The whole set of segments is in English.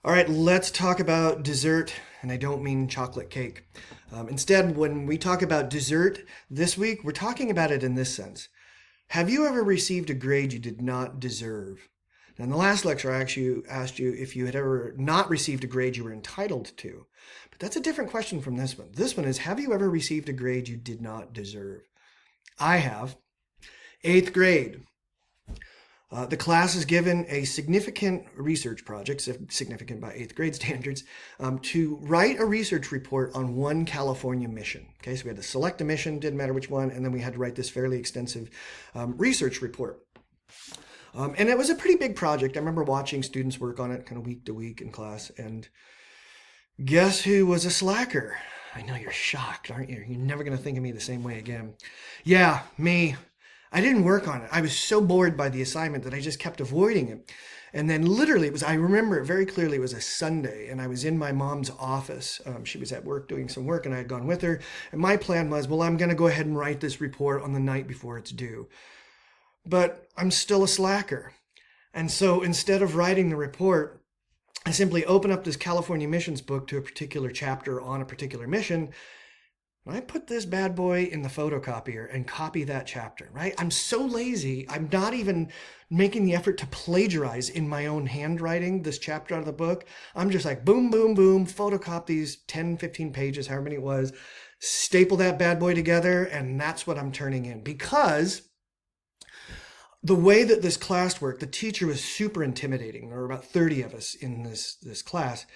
All right, let's talk about dessert, and I don't mean chocolate cake. Instead, when we talk about dessert this week, we're talking about it in this sense. Have you ever received a grade you did not deserve? Now, in the last lecture, I actually asked you if you had ever not received a grade you were entitled to. But that's a different question from this one. This one is, have you ever received a grade you did not deserve? I have. Eighth grade. The class is given a significant research project, significant by eighth grade standards, to write a research report on one California mission. Okay, so we had to select a mission, didn't matter which one, and then we had to write this fairly extensive research report. And it was a pretty big project. I remember watching students work on it kind of week to week in class, and guess who was a slacker? I know you're shocked, aren't you? You're never going to think of me the same way again. Yeah, me. I didn't work on it. I was so bored by the assignment that I just kept avoiding it. And then literally I remember it very clearly, it was a Sunday and I was in my mom's office. She was at work doing some work and I had gone with her. And my plan was, well, I'm going to go ahead and write this report on the night before it's due. But I'm still a slacker. And so instead of writing the report, I simply open up this California missions book to a particular chapter on a particular mission. I put this bad boy in the photocopier and copy that chapter, right? I'm so lazy. I'm not even making the effort to plagiarize in my own handwriting this chapter out of the book. I'm just like boom, boom, boom, photocopy these 10, 15 pages, however many it was, staple that bad boy together, and that's what I'm turning in. Because the way that this class worked, the teacher was super intimidating. There were about 30 of us in this class.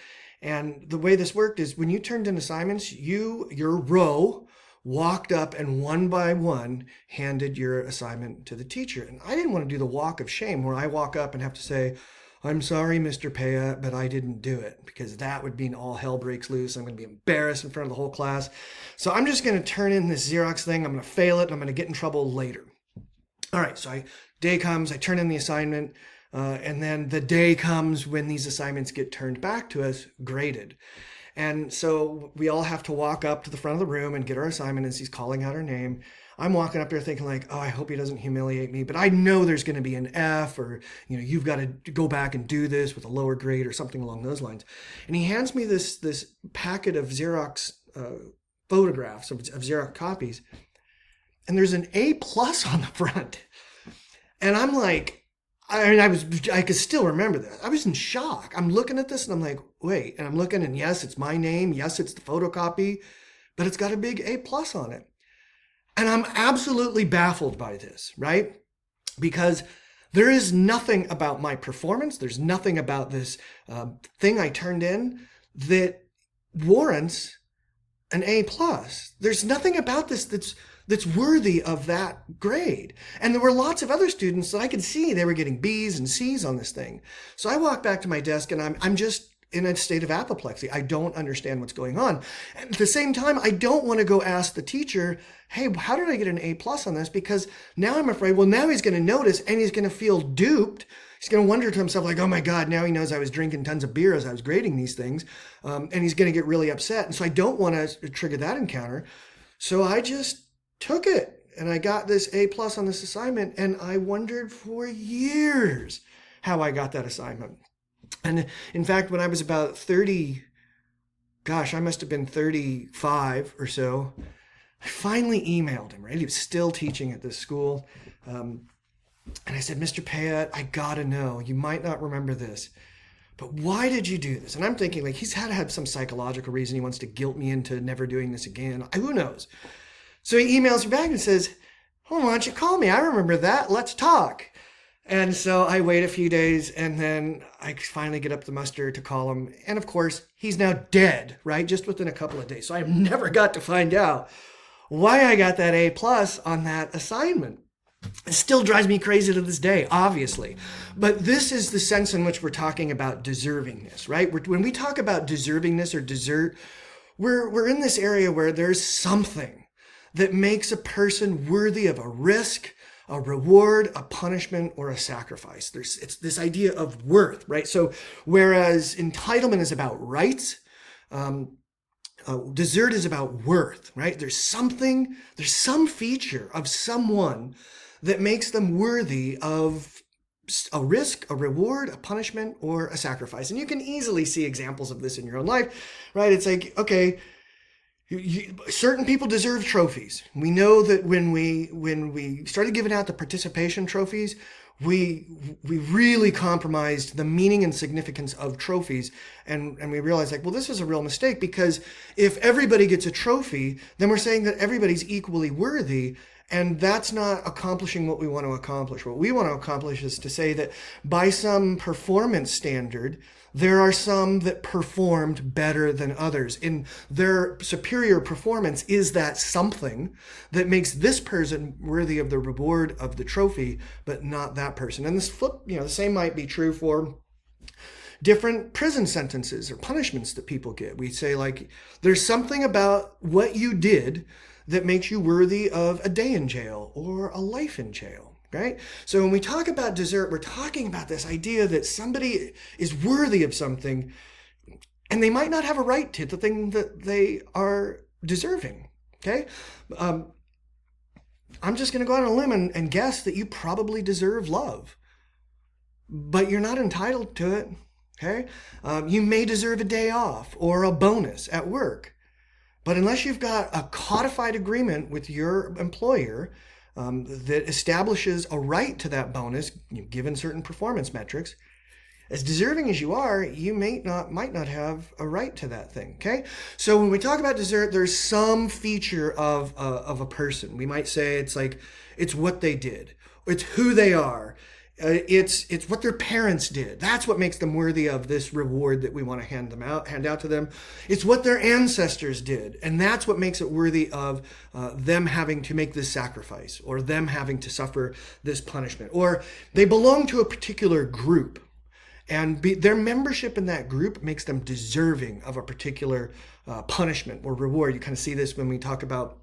And the way this worked is when you turned in assignments, your row walked up and one by one handed your assignment to the teacher. And I didn't want to do the walk of shame where I walk up and have to say, I'm sorry, Mr. Paya, but I didn't do it, because that would mean all hell breaks loose. I'm going to be embarrassed in front of the whole class. So I'm just going to turn in this Xerox thing. I'm going to fail it. And I'm going to get in trouble later. All right. So day comes, I turn in the assignment. And then the day comes when these assignments get turned back to us, graded. And so we all have to walk up to the front of the room and get our assignment as he's calling out our name. I'm walking up there thinking like, oh, I hope he doesn't humiliate me, but I know there's going to be an F, or, you've got to go back and do this with a lower grade or something along those lines. And he hands me this packet of Xerox photographs of Xerox copies. And there's an A+ on the front. And I'm like, I could still remember this. I was in shock. I'm looking at this and I'm like, wait, and I'm looking and yes, it's my name. Yes, it's the photocopy, but it's got a big A+ on it. And I'm absolutely baffled by this, right? Because there is nothing about my performance. There's nothing about this thing I turned in that warrants an A+. There's nothing about this that's worthy of that grade. And there were lots of other students that I could see they were getting B's and C's on this thing. So I walk back to my desk and I'm just in a state of apoplexy. I don't understand what's going on. And at the same time, I don't want to go ask the teacher, hey, how did I get an A+ on this? Because now I'm afraid, well, now he's going to notice and he's going to feel duped. He's going to wonder to himself like, oh my God, now he knows I was drinking tons of beer as I was grading these things. And he's going to get really upset. And so I don't want to trigger that encounter. So I just took it and I got this A+ on this assignment, and I wondered for years how I got that assignment. And in fact, when I was about 30, gosh, I must have been 35 or so, I finally emailed him, right? He was still teaching at this school. And I said, Mr. Payette, I gotta know, you might not remember this, but why did you do this? And I'm thinking like he's had to have some psychological reason. He wants to guilt me into never doing this again. Who knows? So he emails me back and says, oh, why don't you call me? I remember that. Let's talk. And so I wait a few days and then I finally get up the muster to call him. And of course, he's now dead, right? Just within a couple of days. So I never got to find out why I got that A+ on that assignment. It still drives me crazy to this day, obviously. But this is the sense in which we're talking about deservingness, right? When we talk about deservingness or desert, we're in this area where there's something that makes a person worthy of a risk, a reward, a punishment, or a sacrifice. It's this idea of worth, right? So whereas entitlement is about rights, desert is about worth, right? There's some feature of someone that makes them worthy of a risk, a reward, a punishment, or a sacrifice. And you can easily see examples of this in your own life, right? It's like, okay, certain people deserve trophies. We know that when we started giving out the participation trophies, we really compromised the meaning and significance of trophies, and we realized, like, well, this is a real mistake, because if everybody gets a trophy, then we're saying that everybody's equally worthy, and that's not accomplishing what we want to accomplish. What we want to accomplish is to say that by some performance standard, there are some that performed better than others. In their superior performance is that something that makes this person worthy of the reward of the trophy, but not that person. And the same might be true for different prison sentences or punishments that people get. We say, like, there's something about what you did that makes you worthy of a day in jail or a life in jail. Right? So when we talk about desert, we're talking about this idea that somebody is worthy of something, and they might not have a right to the thing that they are deserving. Okay? I'm just going to go out on a limb and guess that you probably deserve love, but you're not entitled to it. Okay? You may deserve a day off or a bonus at work, but unless you've got a codified agreement with your employer that establishes a right to that bonus, given certain performance metrics, as deserving as you are, you might not have a right to that thing. Okay, so when we talk about desert, there's some feature of a person. We might say it's what they did, it's who they are. It's what their parents did. That's what makes them worthy of this reward that we want to hand out to them. It's what their ancestors did, and that's what makes it worthy of them having to make this sacrifice, or them having to suffer this punishment. Or they belong to a particular group, and their membership in that group makes them deserving of a particular punishment or reward. You kind of see this when we talk about,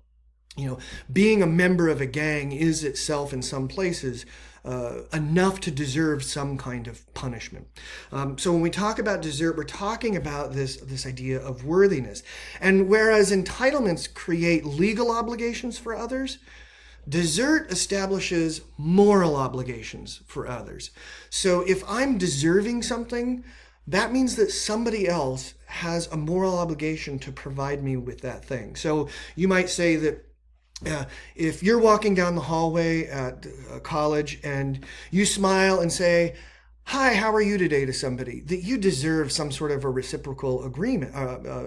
being a member of a gang is itself in some places enough to deserve some kind of punishment. So when we talk about desert, we're talking about this idea of worthiness. And whereas entitlements create legal obligations for others, desert establishes moral obligations for others. So if I'm deserving something, that means that somebody else has a moral obligation to provide me with that thing. So you might say that if you're walking down the hallway at college and you smile and say, "Hi, how are you today?" to somebody, that you deserve some sort of a reciprocal agreement,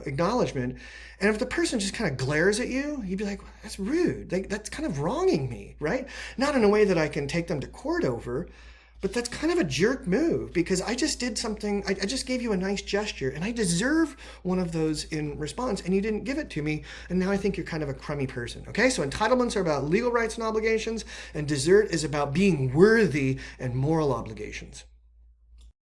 acknowledgement. And if the person just kind of glares at you, you'd be like, well, that's rude. That's kind of wronging me, right? Not in a way that I can take them to court over, but that's kind of a jerk move, because I just did something, I just gave you a nice gesture, and I deserve one of those in response, and you didn't give it to me, and now I think you're kind of a crummy person. Okay, so entitlements are about legal rights and obligations, and desert is about being worthy and moral obligations.